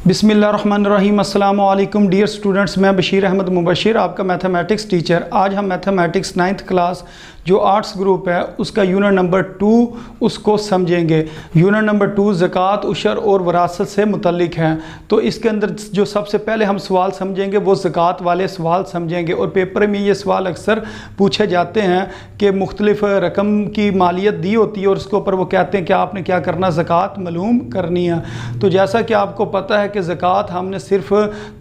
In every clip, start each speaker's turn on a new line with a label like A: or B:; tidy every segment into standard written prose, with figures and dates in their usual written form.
A: बिस्मिल्लाहिर्रहमानिर्रहीम। अस्सलाम वालेकुम डियर स्टूडेंट्स, मैं बशीर अहमद मुबशिर, आपका मैथमेटिक्स टीचर। आज हम मैथमेटिक्स 9th क्लास जो आर्ट्स ग्रुप है उसका यूनिट नंबर 2 उसको समझेंगे। यूनिट नंबर 2 ज़कात, उशर और वरासत से मुतल्लिक है। तो इसके अंदर जो सबसे पहले हम सवाल समझेंगे वो ज़कात वाले सवाल समझेंगे। और पेपर में ये सवाल अक्सर पूछे जाते हैं कि मुख्तलिफ़ रकम की मालियत दी होती है और उसके ऊपर वो कहते हैं कि आपने क्या करना, ज़कात मालूम करनी है। तो जैसा कि आपको पता है कि ज़कात हमने सिर्फ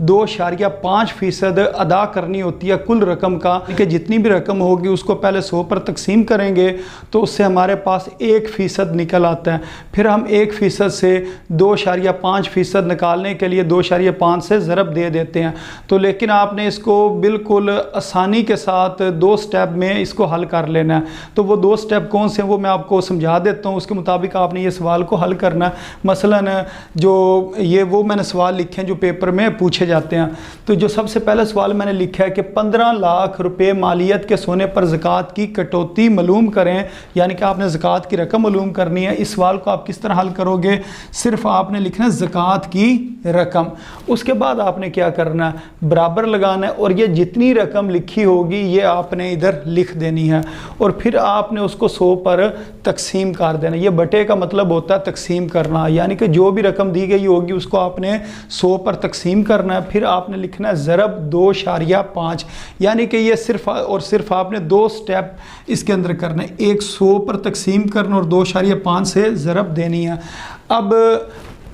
A: 2.5% अदा करनी होती है कुल रकम का, कि जितनी भी रकम होगी उसको पहले 100 पर तकसीम करेंगे तो उससे हमारे पास 1% निकल आता है। फिर हम 1% से 2.5% निकालने के लिए 2.5 से ज़रब दे देते हैं। तो लेकिन आपने इसको बिल्कुल आसानी के साथ 2 स्टेप में इसको हल कर लेना है। तो वो 2 स्टेप कौन से हैं वो मैं आपको समझा देता हूँ, उसके मुताबिक आपने ये सवाल को हल करना है। मसलन जो ये वो मैंने सवाल लिखे हैं जो पेपर में पूछे जाते हैं। तो जो सबसे पहला सवाल मैंने लिखा है कि 15 लाख रुपए मालियत के सोने पर ज़कात की कटौती मालूम करें, यानी कि आपने ज़कात की रकम मालूम करनी है। इस सवाल को आप किस तरह हल करोगे, सिर्फ आपने लिखना है ज़कात की रकम। उसके बाद आपने क्या करना है, बराबर लगाना है और ये जितनी रकम लिखी होगी ये आपने इधर लिख देनी है और फिर आपने उसको 100 पर तकसीम कर देना। ये बटे का मतलब होता है तकसीम करना, यानी कि जो भी रकम दी गई होगी उसको आपने 100 पर तकसीम करना है। फिर आपने लिखना है ज़रब 2.5, यानी कि ये सिर्फ और सिर्फ आपने 2 स्टेप इसके अंदर करना है। एक 100 पर तकसीम करना और 2.5 से ज़रब देनी है। अब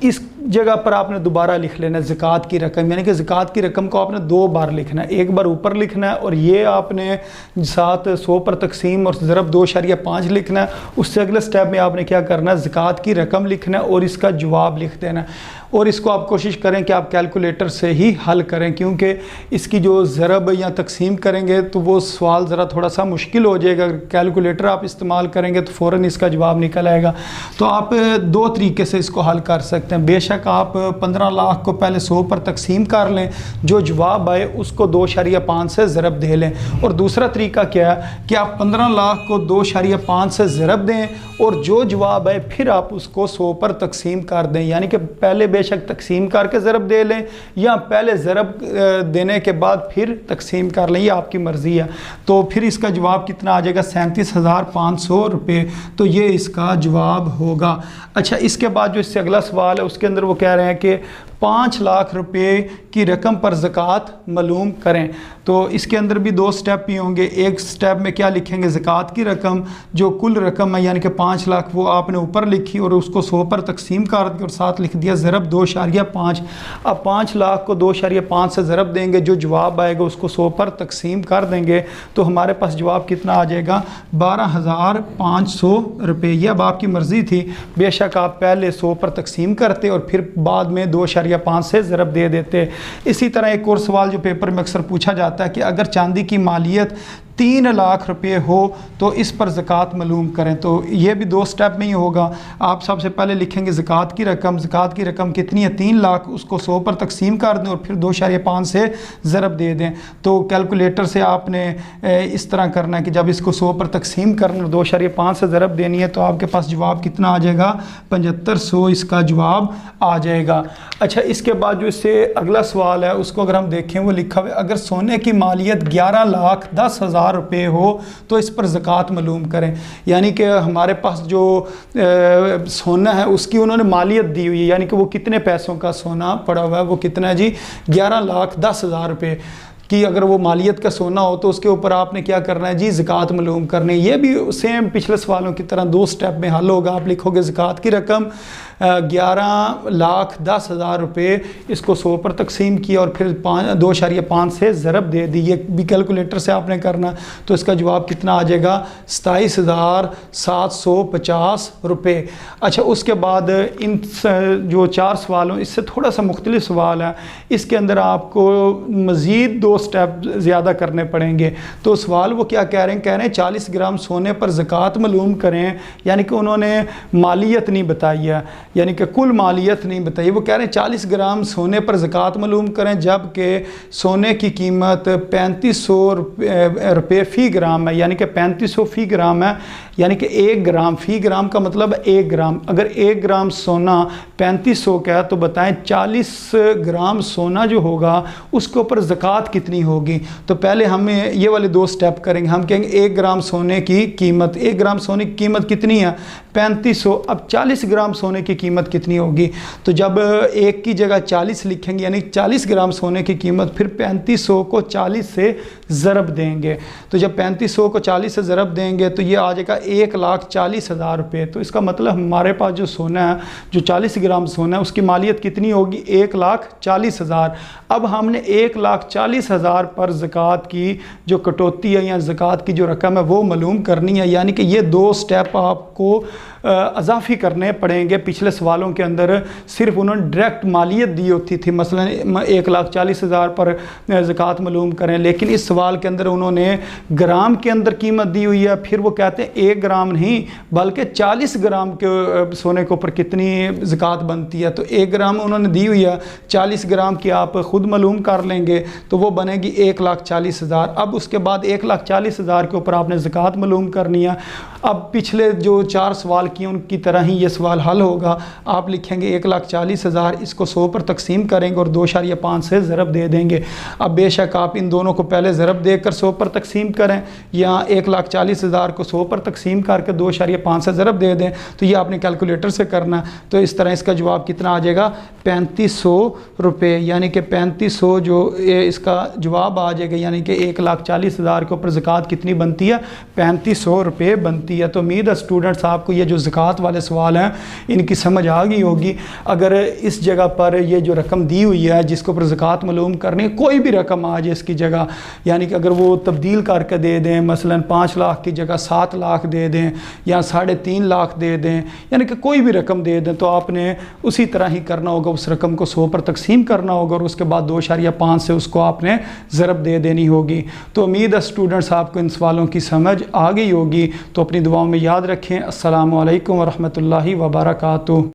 A: इस जगह पर आपने दोबारा लिख लेना है ज़कात की रकम, यानी कि ज़कात की रकम को आपने 2 बार लिखना है। एक बार ऊपर लिखना है और ये आपने साथ 100 पर तकसीम और ज़रब 2.5 लिखना है। उससे अगले स्टेप में आपने क्या करना है, ज़कात की रकम लिखना है और इसका जवाब लिख देना है। और इसको आप कोशिश करें कि आप कैलकुलेटर से ही हल करें, क्योंकि इसकी जो ज़रब या तकसीम करेंगे तो वो सवाल ज़रा थोड़ा सा मुश्किल हो जाएगा। अगर कैलकुलेटर आप इस्तेमाल करेंगे तो फ़ौरन इसका जवाब निकल आएगा। तो आप 2 तरीके से इसको हल कर सकते हैं। बेशक आप 15 लाख को पहले 100 पर तकसीम कर लें, जो जवाब आए उसको 2.5 से ज़रब दे लें। और दूसरा तरीका क्या है कि आप 15 लाख को 2.5 से ज़रब दें और जो जवाब आए फिर आप उसको 100 पर तकसीम कर दें, यानी कि पहले बेशक तकसीम करके ज़रब दे लें या पहले ज़रब देने के बाद फिर तकसीम कर लें, ये आपकी मर्ज़ी है। तो फिर इसका जवाब कितना आ जाएगा, 37,500 रुपये। तो ये इसका जवाब होगा। अच्छा, इसके बाद जो इससे अगला सवाल है उसके अंदर वो कह रहे हैं कि 5 लाख रुपए की रकम पर ज़कात मालूम करें। तो इसके अंदर भी 2 स्टेप ही होंगे। एक स्टेप में क्या लिखेंगे, ज़कात की रकम जो कुल रकम है यानी कि 5 लाख वो आपने ऊपर लिखी और उसको 100 पर तकसीम कर दी और साथ लिख दिया ज़रब 2.5। अब 5 लाख को 2.5 से ज़रब देंगे, जो जवाब आएगा उसको 100 पर तकसीम कर देंगे तो हमारे पास जवाब कितना आ जाएगा, 12,500 रुपये। यह अब आपकी मर्ज़ी थी, बेशक आप पहले 100 पर तकसीम करते और फिर बाद में 2.5 से ज़रब दे देते। इसी तरह एक और सवाल जो पेपर में अक्सर पूछा जाता है कि अगर चांदी की मालियत 3 लाख रुपये हो तो इस पर ज़कात मालूम करें। तो ये भी 2 स्टेप में ही होगा। आप सबसे पहले लिखेंगे ज़कात की रकम। ज़कात की रकम कितनी है, 3 लाख, उसको 100 पर तकसीम कर दें और फिर 2.5 से ज़रब दे दें। तो कैलकुलेटर से आपने इस तरह करना है कि जब इसको 100 पर तकसीम करना और 2.5 से ज़रब देनी है तो आपके पास जवाब कितना आ जाएगा, 7500 इसका जवाब आ जाएगा। अच्छा, इसके बाद जो इससे अगला सवाल है उसको अगर हम देखें, वो लिखा हुआ है अगर सोने की मालियत 11,10,000 रुपये हो तो इस पर ज़कात मालूम करें। यानी कि हमारे पास जो सोना है उसकी उन्होंने मालियत दी हुई है, यानी कि वो कितने पैसों का सोना पड़ा हुआ है, वो कितना है जी, 11,10,000 रुपये कि अगर वो मालियत का सोना हो तो उसके ऊपर आपने क्या करना है जी, ज़कात मालूम करनी है। ये भी सेम पिछले सवालों की तरह 2 स्टेप में हल होगा। आप लिखोगे ज़कात की रकम 11,10,000 रुपये, इसको 100 पर तकसीम किया और फिर 2.5 से ज़रब दे दी। ये भी कैलकुलेटर से आपने करना, तो इसका जवाब कितना आ जाएगा, 27,750 रुपये। अच्छा, उसके बाद इन जो 4 सवालों इससे थोड़ा सा मुख्तलिफ सवाल है। इसके अंदर आपको मज़ीद 2 2 سٹیپ زیادہ کرنے پڑیں گے۔ تو سوال وہ کیا کہہ رہے ہیں 40 گرام سونے پر زکوٰۃ معلوم کریں، یعنی کہ انہوں نے مالیت نہیں بتائی ہے، یعنی کہ کل مالیت نہیں بتائی۔ وہ کہہ رہے ہیں 40 گرام سونے پر زکوٰۃ معلوم کریں جبکہ سونے کی قیمت 3500 روپے فی گرام ہے، یعنی کہ 3500 فی گرام ہے، یعنی کہ 1 گرام فی گرام کا مطلب 1 گرام۔ اگر 1 گرام سونا 3500 کا ہے تو بتائیں 40 گرام سونا جو ہوگا اس کے اوپر زکوٰۃ کتنی ہوگی؟ تو پہلے ہمیں یہ والے 2 سٹیپ کریں گے۔ ہم کہیں گے 1 گرام سونے کی قیمت، 1 گرام سونے کی قیمت کتنی ہے 3500۔ اب 40 گرام سونے کی قیمت کتنی ہوگی؟ تو جب 1 کی جگہ 40 لکھیں گے یعنی 40 گرام سونے کی قیمت، پھر 3500 کو 40 سے ضرب دیں گے۔ تو جب 3500 کو 40 سے ضرب دیں گے تو یہ آ جائے گا 1,40,000 روپے۔ تو اس کا مطلب ہمارے پاس جو سونا ہے، جو 40 گرام سونا ہے، اس کی مالیت کتنی ہوگی 1,40,000۔ اب ہم نے 1,40,000 پر زکوٰۃ کی جو کٹوتی ہے یا زکوٰۃ کی جو رقم ہے وہ معلوم کرنی ہے، یعنی کہ یہ 2 سٹیپ آپ کو اضافی کرنے پڑیں گے۔ پچھلے سوالوں کے اندر صرف انہوں نے ڈائریکٹ مالیت دی ہوتی تھی، مثلا 1,40,000 پر زکوٰۃ معلوم کریں، لیکن اس سوال کے اندر انہوں نے گرام کے اندر قیمت دی ہوئی ہے۔ پھر وہ کہتے ہیں 1 گرام نہیں بلکہ 40 گرام کے سونے کے اوپر کتنی زکوٰۃ بنتی ہے، تو 1 گرام انہوں نے دی ہوئی ہے، 40 گرام کی آپ خود معلوم کر لیں گے تو وہ بنے گی 1,40,000۔ اب اس کے بعد 1,40,000 کے اوپر آپ نے زکوٰۃ معلوم کرنی ہے۔ اب پچھلے جو 4 سوال کیے ان کی طرح ہی یہ سوال حل ہوگا۔ آپ لکھیں گے 1,40,000، اس کو 100 پر تقسیم کریں گے اور 2.5 سے ضرب دے دیں گے۔ اب بے شک آپ ان دونوں کو پہلے ضرب دے کر 100 پر تقسیم کریں یا 1,40,000 کو 100 پر تقسیم کر کے 2.5 سے ضرب دے دیں، تو یہ آپ نے کیلکولیٹر سے کرنا ہے۔ تو اس طرح اس کا جواب کتنا آ جائے گا 3500 روپے، یعنی کہ 3500 جو اس کا جواب آ جائے گا، یعنی کہ 1,40,000 کے اوپر زکوٰۃ کتنی بنتی ہے 3500 روپے بنتی ہے۔ تو امید ہے اسٹوڈنٹس آپ کو یہ جو زکوٰۃ والے سوال ہیں ان کی سمجھ آ گئی ہوگی۔ اگر اس جگہ پر یہ جو رقم دی ہوئی ہے جس کے اوپر زکوٰۃ معلوم کرنی، کوئی بھی رقم آ جائے اس کی جگہ، یعنی کہ اگر وہ تبدیل کر کے دے دیں، مثلا 5 لاکھ کی جگہ 7 لاکھ دے دیں یا 3.5 لاکھ دے دیں، یعنی کہ کوئی بھی رقم دے دیں، تو آپ نے اسی طرح ہی کرنا ہوگا، اس رقم کو 100 پر تقسیم کرنا ہوگا اور اس کے بعد 2.5 سے اس کو آپ نے ضرب دے دینی ہوگی۔ تو امید ہے اسٹوڈنٹس آپ کو ان سوالوں کی سمجھ آ گئی ہوگی۔ تو اپنی دعاؤں میں یاد رکھیں۔ السلام علیکم ورحمۃ اللہ وبرکاتہ۔